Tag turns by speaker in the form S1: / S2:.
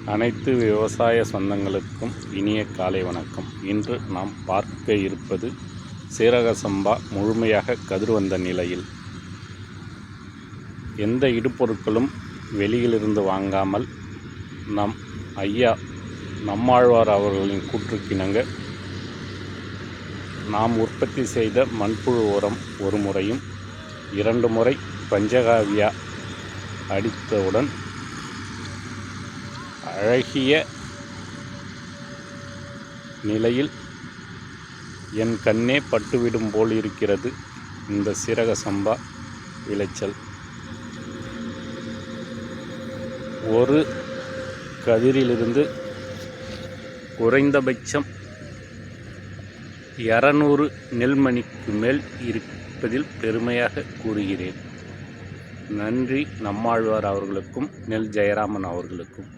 S1: அனைத்து விவசாய சொந்தங்களுக்கும் இனிய காலை வணக்கம். இன்று நாம் பார்க்க இருப்பது சீரக சம்பா முழுமையாக கதிர் வந்த நிலையில் எந்த இடுபொருட்களும் வெளியிலிருந்து வாங்காமல் நம் ஐயா நம்மாழ்வார் அவர்களின் கூற்றுக்கிணங்க நாம் உற்பத்தி செய்த மண்புழு உரம் ஒரு முறையும் 2 முறை பஞ்சகாவியா அடித்தவுடன் அழகிய நிலையில் என் கண்ணே பட்டுவிடும் போல் இருக்கிறது இந்த சீரக சம்பா விளைச்சல். ஒரு கதிரிலிருந்து குறைந்தபட்சம் 200 நெல்மணிக்கு மேல் இருப்பதில் பெருமையாக கூறுகிறேன். நன்றி நம்மாழ்வார் அவர்களுக்கும் நெல் ஜெயராமன் அவர்களுக்கும்.